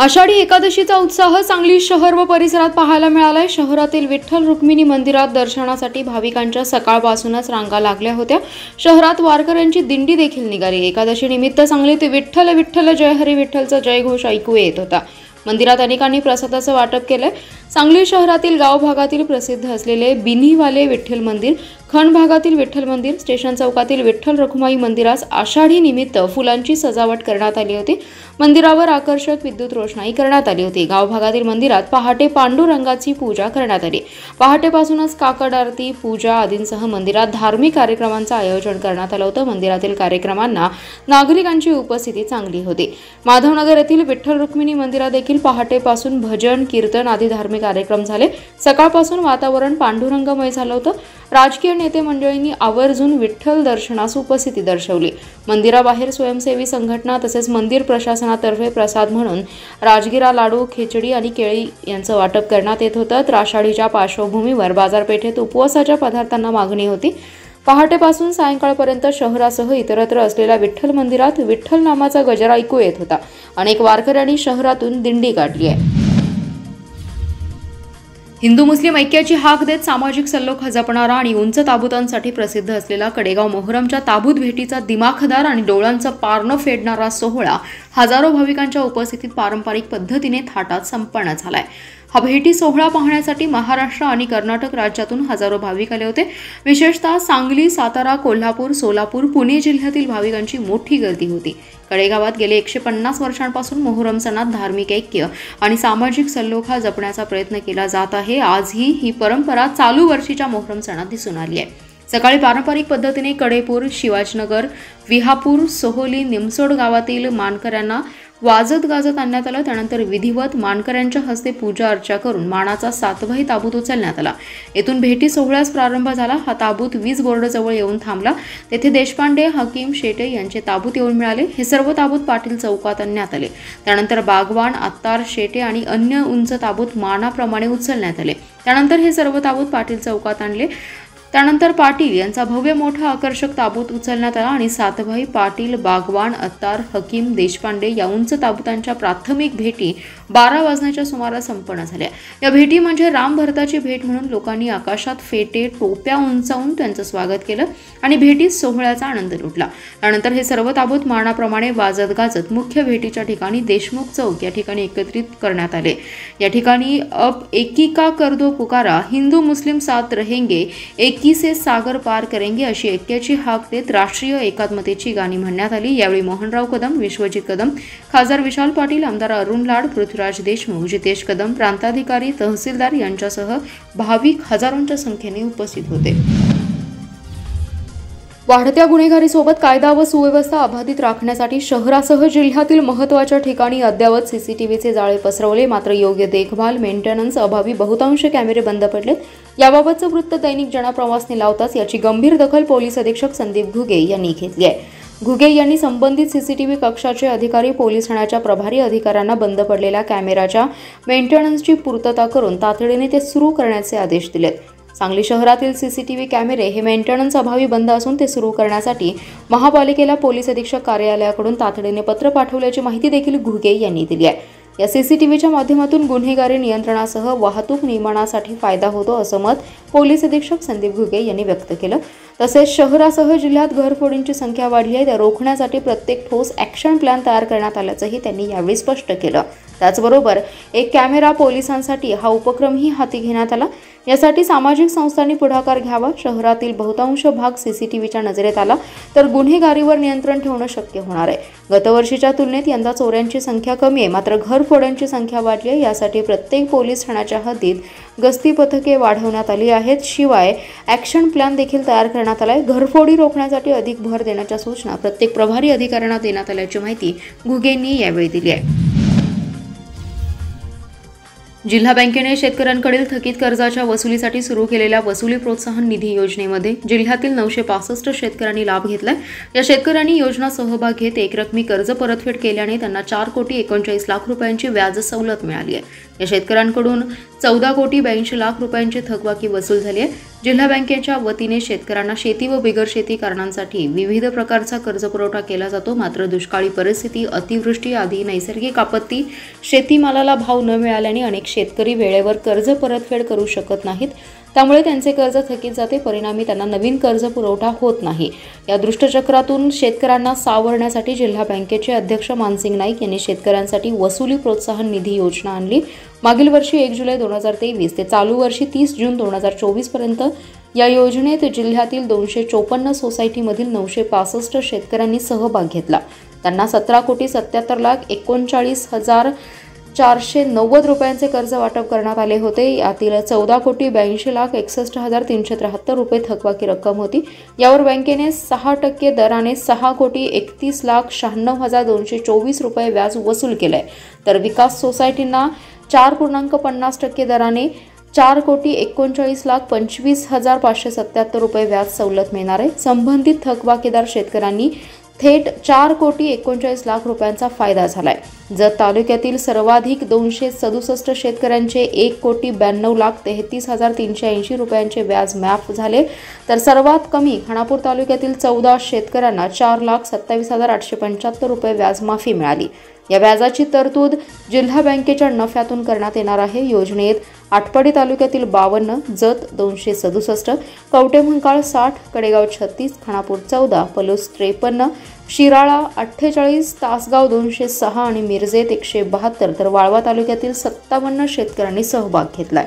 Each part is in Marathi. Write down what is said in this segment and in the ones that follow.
आषाढी एकादशीचा उत्साह सांगली शहर व परिसरात पाहायला मिळालाय। शहरातील विठ्ठल रुक्मिणी मंदिरात दर्शनासाठी भाविकांच्या सकाळपासूनच रांगा लागल्या होत्या। शहरात वारकऱ्यांची दिंडी देखील निघाली। एकादशी निमित्त सांगलीत विठ्ठल विठ्ठल जय हरी विठ्ठलचा जयघोष ऐकू येत होता। मंदिरात अनेकांनी प्रसादाचं वाटप केलंय। सांगली शहरातील गाव भागातील प्रसिद्ध असलेले बिनीवाले विठ्ठल मंदिर, खंड भागातील विठ्ठल मंदिर, स्टेशन चौकातील विठ्ठल रखुमाई मंदिरास आषाढी निमित्त फुलांची सजावट करण्यात आली होती। मंदिरावर आकर्षक विद्युत रोषणाई करण्यात आली होती। गाव भागातील मंदिरात पहाटे पांडुरंगाची पूजा करण्यात आली। पहाटेपासूनच काकड आरती, पूजा आदींसह मंदिरात धार्मिक कार्यक्रमांचं आयोजन करण्यात आलं होतं। मंदिरातील कार्यक्रमांना नागरिकांची उपस्थिती चांगली होती। माधवनगर येथील विठ्ठल रुक्मिणी मंदिरात देखील पहाटेपासून भजन, कीर्तन आदी धार्मिक कार्यक्रम झाले। सकाळपासून वातावरण पांडुरंगमय झालं होतं। राजकीय नेते मंडळींनी आवर्जून विठ्ठल दर्शनास उपस्थिती दर्शवली। मंदिराबाहेर स्वयंसेवी संघटना तसेच मंदिर प्रशासनातर्फे प्रसाद म्हणून राजगिरा, लाडू, खिचडी आणि केळी यांचं वाटप करण्यात येत होतं। तर आषाढीच्या पार्श्वभूमीवर बाजारपेठेत उपवासाच्या पदार्थांना मागणी होती। पहाटेपासून सायंकाळपर्यंत शहरासह इतरत्र असलेल्या विठ्ठल मंदिरात विठ्ठल नामाचा गजर ऐकू येत होता। अनेक वारकऱ्यांनी शहरातून दिंडी काढली आहे। हिंदू मुस्लिम ऐक्याची हाक देत सामाजिक सल्लोखा जपणारा आणि उंच ताबुतांसाठी प्रसिद्ध असलेला कडेगाव मोहरमच्या ताबूत भेटीचा दिमाखदार आणि डोळ्यांचं पारणं फेडणारा सोहळा हजारो भाविकांच्या उपस्थितीत पारंपरिक पद्धतीने थाटात संपन्न झालाय। हा भेटी सोहळा पाहण्यासाठी महाराष्ट्र आणि कर्नाटक राज्यातून हजारो भाविक आले होते। विशेषतः सांगली, सातारा, कोल्हापूर, सोलापूर, पुणे जिल्ह्यातील भाविकांची मोठी गर्दी होती। कडेगावात गेले 150 वर्षांपासून मोहरम सणात धार्मिक ऐक्य आणि सामाजिक सल्लोखा जपण्याचा प्रयत्न केला जात आहे। आजही ही परंपरा चालू वर्षीच्या मोहरम सणात दिसून आली आहे। सकाळी पारंपरिक पद्धतीने कडेपूर, शिवाजीनगर, विहापूर, सोहोली, निमसोड गावातील मानकऱ्यांना वाजत गाजत आणण्यात आलं। त्यानंतर विधिवत मानकऱ्यांच्या हस्ते पूजा अर्चा करून मानाचा सातभाई ताबूत उचलण्यात आला। येथून भेटी सोहळ्यास प्रारंभ झाला। हा ताबूत वीज बोर्डजवळ येऊन थांबला। तेथे देशपांडे, हकीम, शेटे यांचे ताबूत येऊन मिळाले। हे सर्व ताबूत पाटील चौकात आणण्यात आले। त्यानंतर बागवान, आत्तार, शेटे आणि अन्य उंच ताबूत मानाप्रमाणे उचलण्यात आले। त्यानंतर हे सर्व ताबूत पाटील चौकात आणले। त्यानंतर पाटील यांचा भव्य मोठा आकर्षक ताबूत उचलण्यात आला आणि सातभाई, पाटील, बागवान, अत्तार, हकीम, देशपांडे या उंच ताबूतांच्या प्राथमिक भेटी 12 वाजण्याच्या सुमारास संपन्न झाल्या। या भेटी म्हणजे राम भरताची भेट म्हणून लोकांनी आकाशात फेटे, टोप्या उंचावून त्यांचं स्वागत केलं आणि भेटीत सोहळ्याचा आनंद लुटला। त्यानंतर हे सर्व ताबूत मानाप्रमाणे वाजत गाजत मुख्य भेटीच्या ठिकाणी देशमुख चौक या ठिकाणी एकत्रित करण्यात आले। या ठिकाणी अब एकी का कर दो पुकारा, हिंदू मुस्लिम साथ रहेंगे, एकी से सागर पार करेंगे अशी ऐक्याची हाक देत राष्ट्रीय एकात्मतेची गाणी म्हणण्यात आली। यावेळी मोहनराव कदम, विश्वजित कदम, खासदार विशाल पाटील, आमदार अरुण लाड, पृथ्वीराज देशमुख, जितेश कदम, प्रांताधिकारी, तहसीलदार यांच्यासह भाविक हजारोंच्या संख्येने उपस्थित होते। वाढत्या गुन्हेगारीसोबत कायदा व सुव्यवस्था अबाधित राखण्यासाठी शहरासह जिल्ह्यातील महत्त्वाच्या ठिकाणी अद्ययावत सीसीटीव्हीचे जाळे पसरवले। मात्र योग्य देखभाल, मेंटेनन्स अभावी बहुतांश कॅमेरे बंद पडलेत। याबाबतचं वृत्त दैनिक जनप्रवासने लावताच याची गंभीर दखल पोलीस अधीक्षक संदीप घुगे यांनी घेतली आहे। घुगे यांनी संबंधित सीसीटीव्ही कक्षाचे अधिकारी, पोलीस ठाण्याच्या प्रभारी अधिकाऱ्यांना बंद पडलेल्या कॅमेराच्या मेंटेनन्सची पूर्तता करून तातडीने ते सुरू करण्याचे आदेश दिलेत। सांगली शहरातील सीसीटीव्ही कॅमेरे हे मेंटेनन्स अभावी बंद असून ते सुरू करण्यासाठी महापालिकेला पोलीस अधीक्षक कार्यालयाकडून तातडीने पत्र पाठवल्याची माहिती देखील घुगे यांनी दिली आहे। या सीसीटीव्हीच्या माध्यमातून गुन्हेगारी नियंत्रणासह वाहतूक नियमनासाठी फायदा होतो असं मत पोलीस अधीक्षक संदीप घुगे यांनी व्यक्त केलं। तसेच शहरासह जिल्ह्यात घरफोडींची संख्या वाढली आहे, त्या रोखण्यासाठी प्रत्येक ठोस ॲक्शन प्लॅन तयार करण्यात आल्याचंही त्यांनी यावेळी स्पष्ट केलं। त्याचबरोबर एक कॅमेरा पोलिसांसाठी हा उपक्रमही हाती घेण्यात आला। यासाठी सामाजिक संस्थांनी पुढाकार घ्यावा। शहरातील बहुतांश भाग सीसीटीव्हीच्या नजरेत आला तर गुन्हेगारीवर नियंत्रण ठेवणं शक्य होणार आहे। गतवर्षीच्या तुलनेत यंदा चोऱ्यांची संख्या कमी आहे, मात्र घरफोड्यांची संख्या वाढली आहे। यासाठी प्रत्येक पोलीस ठाण्याच्या हद्दीत गस्ती पथके वाढवण्यात आली आहेत। शिवाय ॲक्शन प्लॅन देखील तयार करण्यात आलाय। घरफोडी रोखण्यासाठी अधिक भर देण्याच्या सूचना प्रत्येक प्रभारी अधिकाऱ्यांना देण्यात आल्याची माहिती घुगेंनी यावेळी दिली आहे। जिल्हा बँकेने शेतकऱ्यांकडील थकीत कर्जाच्या वसुलीसाठी सुरू केलेल्या वसुली प्रोत्साहन निधी योजनेमध्ये जिल्ह्यातील 965 शेतकऱ्यांनी लाभ घेतलाय। या शेतकऱ्यांनी योजना सहभाग घेत एकरकमी कर्ज परतफेड केल्याने त्यांना 4,39,00,00,000 रुपयांची व्याज सवलत मिळाली आहे। या शेतकऱ्यांकडून 14,82,00,00,000 रुपयांची थकबाकी वसूल झाली आहे। जिल्हा बँकेच्या वतीने शेतकऱ्यांना शेती व बिगर शेती कारणांसाठी विविध प्रकारचा कर्जपुरवठा केला जातो. मात्र दुष्काळी परिस्थिती, अतिवृष्टी आदी नैसर्गिक आपत्ती, शेतीमालाला भाव न मिळाल्याने अनेक शेतकरी वेळेवर कर्ज परतफेड करू शकत नाहीत. त्यामुळे त्यांचे कर्ज थकीत जाते. परिणामी त्यांना नवीन कर्ज पुरवठा होत नाही. या दुष्टचक्रातून शेतकऱ्यांना सावरण्यासाठी जिल्हा बँकेचे अध्यक्ष मानसिंग नाईक यांनी शेतकऱ्यांसाठी वसुली प्रोत्साहन निधी योजना आणली. मागील वर्षी 1 जुलै 2023 ते चालू वर्षी 30 जून 2024 पर्यंत या योजनेत जिल्ह्यातील 254 सोसायटीमधील 965 शेतकऱ्यांनी सहभाग घेतला. त्यांना 17,77,40,490 रुपयांचे कर्ज वाटप करण्यात आले होते. यातील 14,82,61,373 रुपये थकबाकी रक्कम होती. यावर बँकेने 6% दराने 6,31,96,224 रुपये व्याज वसूल केलंय. तर विकास सोसायटींना 4.50% दराने 4,39,25,577 रुपये व्याज सवलत मिळणार आहे. संबंधित थकबाकीदार शेतकऱ्यांनी थेट 4,39,00,000 रुपयांचा फायदा झालाय. जत तालुक्यातील सर्वाधिक 267 शेतकऱ्यांचे 1,92,33,380 रुपयांचे व्याज माफ झाले. तर सर्वात कमी खानापूर तालुक्यातील 14 शेतकऱ्यांना 4,27,875 रुपये व्याज माफी मिळाली. या व्याजाची तरतूद जिल्हा बँकेच्या नफ्यातून करण्यात येणार आहे. योजनेत आटपाडी तालुक्यातील 52, जत 267, कवटेमंकाळ 60, कडेगाव 36, खानापूर 14, पलूस 53, शिराळा 48, तासगाव 206 आणि मिरजेत 172 तर वाळवा तालुक्यातील 57 शेतकऱ्यांनी सहभाग घेतलाय.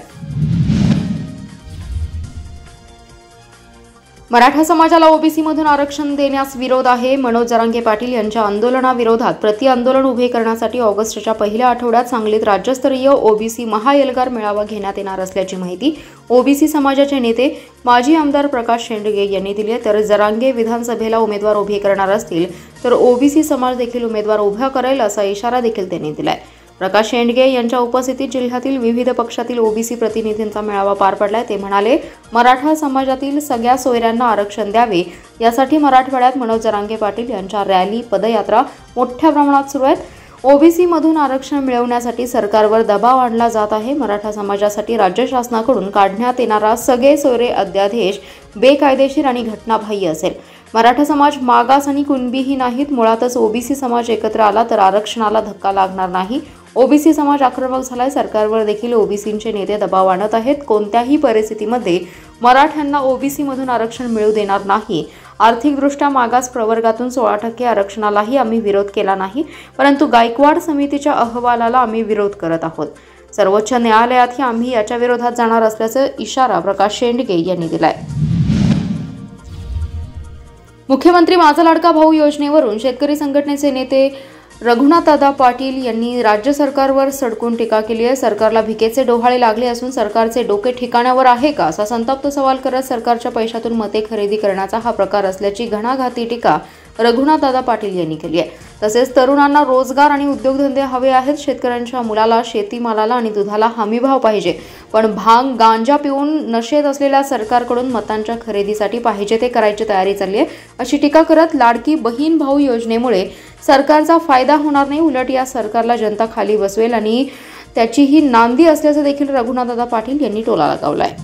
मराठा समाजाला ओबीसीमधून आरक्षण देण्यास विरोध आहे. मनोज जरांगे पाटील यांच्या आंदोलनाविरोधात प्रतिआंदोलन उभे करण्यासाठी ऑगस्टच्या पहिल्या आठवड्यात सांगलीत राज्यस्तरीय ओबीसी महाएल्गार मेळावा घेण्यात येणार असल्याची माहिती ओबीसी समाजाचे नेते माजी आमदार प्रकाश शेंडगे यांनी दिली आहे. तर जरांगे विधानसभेला उमेदवार उभे करणार असतील तर ओबीसी समाज देखील उमेदवार उभा करेल असा इशारा देखील त्यांनी दिलाय. प्रकाश शेंडगे यांच्या उपस्थितीत जिल्ह्यातील विविध पक्षातील ओबीसी प्रतिनिधींचा मेळावा पार पडलाय. ते म्हणाले, मराठा समाजातील सगळ्या सोयऱ्यांना आरक्षण द्यावे यासाठी मराठवाड्यात मनोज जरांगे पाटील यांच्या रॅली, पदयात्रा मोठ्या प्रमाणात सुरू आहेत. ओबीसीमधून आरक्षण मिळवण्यासाठी सरकारवर दबाव आणला जात आहे. मराठा समाजासाठी राज्य शासनाकडून काढण्यात येणारा सगळे सोयरे अध्यादेश बेकायदेशीर आणि घटनाबाह्य असेल. मराठा समाज मागास आणि कुणबीही नाहीत. मुळातच ओबीसी समाज एकत्र आला तर आरक्षणाला धक्का लागणार नाही. ओबीसी समाज आक्रमक झालाय. सरकारवर देखील ओबीसींचे नेते दबाव आणत आहेत. कोणत्याही परिस्थितीमध्ये मराठ्यांना ओबीसीमधून आरक्षण मिळू देणार नाही. आर्थिकदृष्ट्या मागास प्रवर्गातून 16% आरक्षणालाही आम्ही विरोध केला नाही, परंतु गायकवाड समितीच्या अहवालाला आम्ही विरोध करत आहोत. सर्वोच्च न्यायालयातही आम्ही याच्या विरोधात जाणार असल्याचा इशारा प्रकाश शेंडगे यांनी दिलाय. मुख्यमंत्री माझा लाडका भाऊ योजनेवरून शेतकरी संघटनेचे नेते रघुनाथदादा पाटील यांनी राज्य सरकारवर सडकून टीका केली आहे. सरकारला भिकेचे डोहाळे लागले असून सरकारचे डोके ठिकाण्यावर आहे का असा संतप्त सवाल करत सरकारच्या पैशातून मते खरेदी करण्याचा हा प्रकार असल्याची घणाघाती टीका रघुनाथदादा पाटील यांनी केली आहे. तसेच तरुणांना रोजगार आणि उद्योगधंदे हवे आहेत. शेतकऱ्यांच्या मुलाला, शेतीमालाला आणि दुधाला हमीभाव पाहिजे, पण भांग, गांजा पिऊन नशेत असलेल्या सरकारकडून मतांच्या खरेदीसाठी पाहिजे ते करायची तयारी चालली आहे अशी टीका करत लाडकी बहीण भाऊ योजनेमुळे सरकारचा फायदा होणार नाही, उलट या सरकारला जनता खाली बसवेल आणि त्याची ही नांदी असल्याचं देखील रघुनाथदादा पाटील यांनी टोला लगावलाय.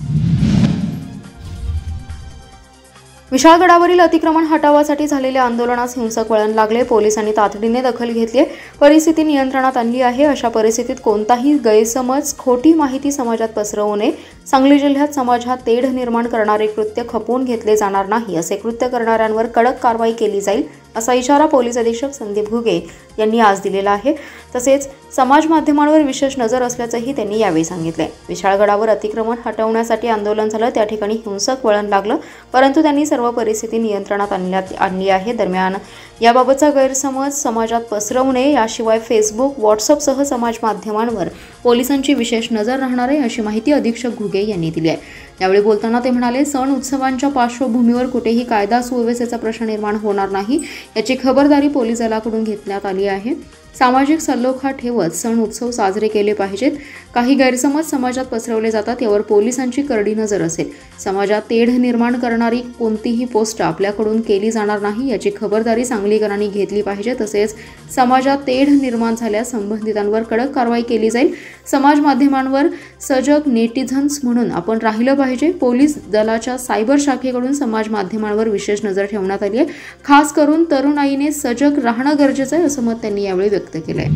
विशाळगडावरील अतिक्रमण हटावासाठी झालेल्या आंदोलनास हिंसक वळण लागले. पोलिसांनी तातडीने दखल घेतली, परिस्थिती नियंत्रणात आणली आहे. अशा परिस्थितीत कोणताही गैरसमज, खोटी माहिती समाजात पसरवू नये. सांगली जिल्ह्यात समाजात तेढ निर्माण करणारे कृत्य खपवून घेतले जाणार नाही. असे कृत्य करणाऱ्यांवर कडक कारवाई केली जाईल असा इशारा पोलीस अधीक्षक संदीप घुगे यांनी आज दिलेला आहे. तसेच समाज माध्यमांवर विशेष नजर असल्याचंही त्यांनी यावेळी सांगितले. विशाळगडावर अतिक्रमण हटवण्यासाठी आंदोलन झालं, त्या ठिकाणी हिंसक वळण लागलं, परंतु त्यांनी सर्व परिस्थिती नियंत्रणात आणली आहे. दरम्यान याबाबतचा गैरसमज समाजात पसरवू नये, याशिवाय फेसबुक, व्हॉट्सअपसह समाज माध्यमांवर पोलिसांची विशेष नजर राहणार आहे अशी माहिती अधीक्षक घुगे यांनी दिली आहे. यावेळी बोलताना ते म्हणाले, सण उत्सवांच्या पार्श्वभूमीवर कुठेही कायदा सुव्यवस्थेचा प्रश्न निर्माण होणार नाही याची खबरदारी पोलीस दलाकडून घेतण्यात आली आहे. सामाजिक सलोखा ठेवत सण उत्सव साजरे केले पाहिजेत. काही गैरसमज समाजात पसरवले जातात, यावर पोलिसांची करडी नजर असेल. समाजात तेढ निर्माण करणारी कोणतीही पोस्ट आपल्याकडून केली जाणार नाही, याची खबरदारी सांगलीकरांनी घेतली पाहिजे. तसेच समाजात तेढ निर्माण झाल्यास संबंधितांवर कडक कारवाई केली जाईल. समाज माध्यमांवर सजग नेटिझन्स म्हणून आपण राहिलं पाहिजे. पोलीस दलाच्या सायबर शाखेकडून समाज माध्यमांवर विशेष नजर ठेवण्यात आली आहे. खास करून तरुणाईने सजग राहणं गरजेचं आहे, असं मत त्यांनी यावेळी व्यक्त केलंय.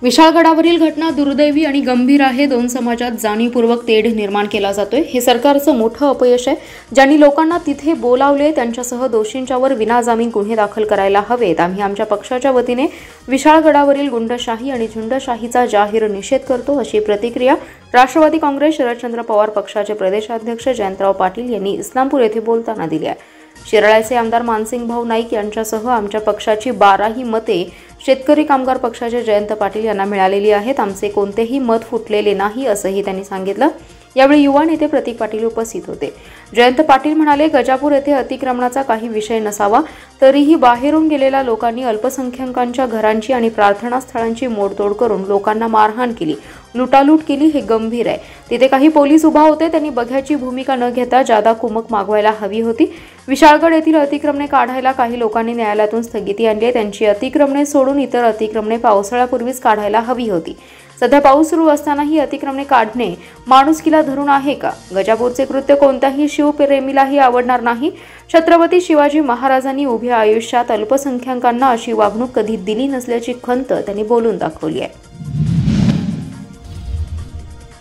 विशाळगडावरील घटना दुर्दैवी आणि गंभीर आहे. दोन समाजात जाणीवपूर्वक तेढ निर्माण केला जातोय. हे सरकारचं मोठं अपयश आहे. ज्यांनी लोकांना तिथे बोलावले त्यांच्यासह दोषींच्यावर विनाजामीन गुन्हे दाखल करायला हवेत. आम्ही आमच्या पक्षाच्या वतीने विशाळगडावरील गुंडशाही आणि झुंडशाहीचा जाहीर निषेध करतो, अशी प्रतिक्रिया राष्ट्रवादी काँग्रेस शरदचंद्र पवार पक्षाचे प्रदेशाध्यक्ष जयंतराव पाटील यांनी इस्लामपूर येथे बोलताना दिली आहे. शिराळ्याचे आमदार मानसिंगभाऊ नाईक यांच्यासह आमच्या पक्षाची 12ही मते शेतकरी कामगार पक्षाचे जयंत पाटील यांना मिळालेली आहेत. आमचे कोणतेही मत फुटलेले नाही, असंही त्यांनी सांगितलं. यावेळी युवा नेते प्रतीक पाटील उपस्थित होते. जयंत पाटील म्हणाले, गजापूर येथे अतिक्रमणाचा काही विषय नसावा, तरीही बाहेरून गेलेल्या लोकांनी अल्पसंख्याकांच्या घरांची आणि प्रार्थना स्थळांची मोडतोड करून लोकांना मारहाण केली, लुटालूट केली. हे गंभीर आहे. तिथे काही पोलीस उभा होते, त्यांनी बघ्याची भूमिका न घेता जादा कुमक मागवायला हवी होती. विशाळगड येथील अतिक्रमणे काढायला काही लोकांनी न्यायालयातून स्थगिती आणली आहे. त्यांची अतिक्रमणे सोडून इतर अतिक्रमणे पावसाळ्यापूर्वीच काढायला हवी होती. सध्या पाऊस सुरू असताना ही अतिक्रमणे काढणे माणुसकीला धरून आहे का? गजापूरचे कृत्य कोणत्याही शिवप्रेमीलाही आवडणार नाही. छत्रपती शिवाजी महाराजांनी उभ्या आयुष्यात अल्पसंख्याकांना अशी वागणूक कधी दिली नसल्याची खंत त्यांनी बोलून दाखवली आहे.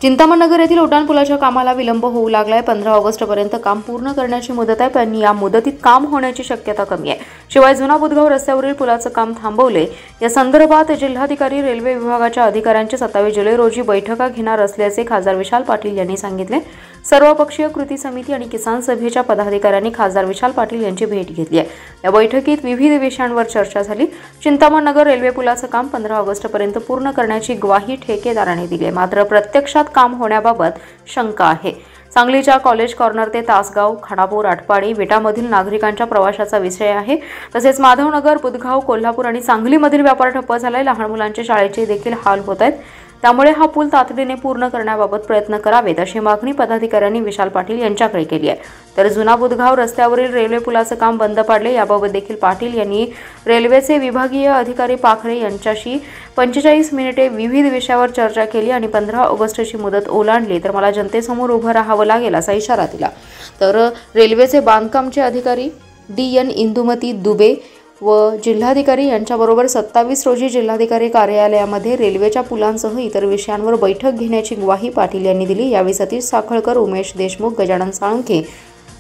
चिंतामणनगर येथील उड्डाणपुलाच्या कामाला विलंब होऊ लागलाय. 15 ऑगस्टपर्यंत काम पूर्ण करण्याची मुदत आहे, पण या मुदतीत काम होण्याची शक्यता कमी आहे. शिवाय जुना बुधगाव रस्त्यावरील पुलाचं काम थांबवले. या संदर्भात जिल्हाधिकारी रेल्वे विभागाच्या अधिकाऱ्यांची 27 जुलै रोजी बैठका घेणार असल्याचे खासदार विशाल पाटील यांनी सांगितले. सर्वपक्षीय कृती समिती आणि किसान सभेच्या पदाधिकाऱ्यांनी खासदार विशाल पाटील यांची भेट घेतली आहे. या बैठकीत विविध विषयांवर चर्चा झाली. चिंतामणनगर रेल्वे पुलाचं काम 15 ऑगस्टपर्यंत पूर्ण करण्याची ग्वाही ठेकेदाराने दिली आहे. मात्र प्रत्यक्षात काम होण्याबाबत शंका आहे. सांगलीच्या कॉलेज कॉर्नर ते तासगाव, खानापूर, आटपाडी, विटामधील नागरिकांच्या प्रवासाचा विषय आहे. तसेच माधवनगर, बुधगाव, कोल्हापूर आणि सांगलीमधील व्यापार ठप्प झालाय. लहान मुलांच्या शाळेचे देखील हाल होत आहेत. त्यामुळे हा पूल तातडीने पूर्ण करण्याबाबत प्रयत्न करावेत, अशी मागणी पदाधिकाऱ्यांनी विशाल पाटील यांच्याकडे केली आहे. तर जुना बुधगाव रस्त्यावरील रेल्वे पुलाचं काम बंद पाडले. याबाबत देखील पाटील यांनी रेल्वेचे विभागीय अधिकारी पाखरे यांच्याशी 45 मिनिटे विविध विषयावर चर्चा केली आणि 15 ऑगस्टची मुदत ओलांडली तर मला जनतेसमोर उभं राहावं लागेल, असा इशारा दिला. तर रेल्वेचे बांधकामचे अधिकारी DN इंदुमती दुबे व जिल्हाधिकारी यांच्याबरोबर 27 रोजी जिल्हाधिकारी कार्यालयामध्ये रेल्वेच्या पुलांसह इतर विषयांवर बैठक घेण्याची ग्वाही पाटील यांनी दिली. यावेळी सतीश साखळकर, उमेश देशमुख, गजानन साळुंखे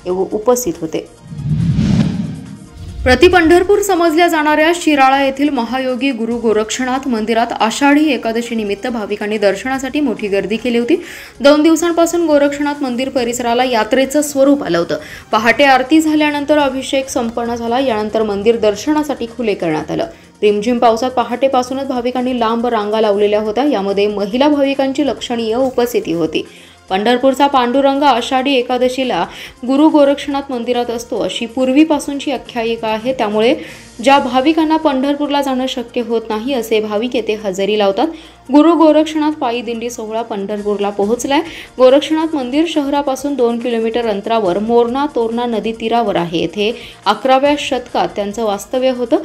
उपस्थित होते. पंढरपूर समजल्या जाणाऱ्या शिराळा येथील महायोगी गुरु गोरक्षनाथ मंदिरात आषाढी एकादशी निमित्त भाविकांनी दर्शनासाठी मोठी गर्दी केली होती. 2 दिवसांपासून गोरक्षनाथ मंदिर परिसराला यात्रेचं स्वरूप आलं होतं. पहाटे आरती झाल्यानंतर अभिषेक संपन्न झाला. यानंतर मंदिर दर्शनासाठी खुले करण्यात आलं. रिमझिम पावसात पहाटेपासूनच भाविकांनी लांब रांगा लावलेल्या होत्या. यामध्ये महिला भाविकांची लक्षणीय उपस्थिती होती. पंढरपूरचा पांडुरंग आषाढी एकादशीला गुरु गोरक्षनाथ मंदिरात असतो, अशी पूर्वीपासूनची आख्यायिका आहे. त्यामुळे ज्या भाविकांना पंढरपूरला जाणं शक्य होत नाही, असे भाविक येथे हजेरी लावतात. गुरु गोरक्षनाथ पायी दिंडी सोहळा पंढरपूरला पोहोचलाय. गोरक्षनाथ मंदिर शहरापासून 2 किलोमीटर अंतरावर मोरणा तोरणा नदी तीरावर आहे. येथे 11व्या शतकात त्यांचं वास्तव्य होतं.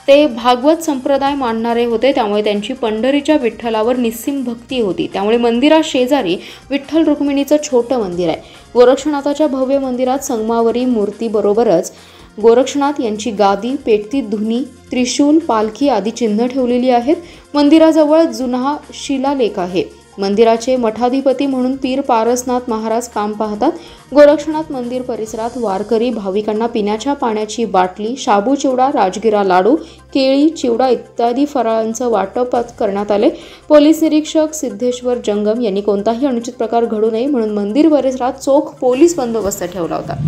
ते भागवत संप्रदाय मानणारे होते, त्यामुळे त्यांची पंढरीच्या विठ्ठलावर निस्सीम भक्ती होती. त्यामुळे मंदिरात शेजारी विठ्ठल रुक्मिणीचं छोटं मंदिर आहे. गोरक्षनाथाच्या भव्य मंदिरात संगमावरी मूर्तीबरोबरच गोरक्षनाथ यांची गादी, पेटती धुनी, त्रिशूल, पालखी आदी चिन्ह ठेवलेली आहेत. मंदिराजवळ जुना शिलालेख आहे. मंदिराचे मठाधिपती म्हणून पीर पारसनाथ महाराज काम पाहतात. गोरक्षनाथ मंदिर परिसरात वारकरी भाविकांना पिण्याच्या पाण्याची बाटली, शाबू चिवडा, राजगिरा लाडू, केळी, चिवडा इत्यादी फराळांचं वाटप करण्यात आले. पोलीस निरीक्षक सिद्धेश्वर जंगम यांनी कोणताही अनुचित प्रकार घडू नये म्हणून मंदिर परिसरात चोख पोलीस बंदोबस्त ठेवला होता.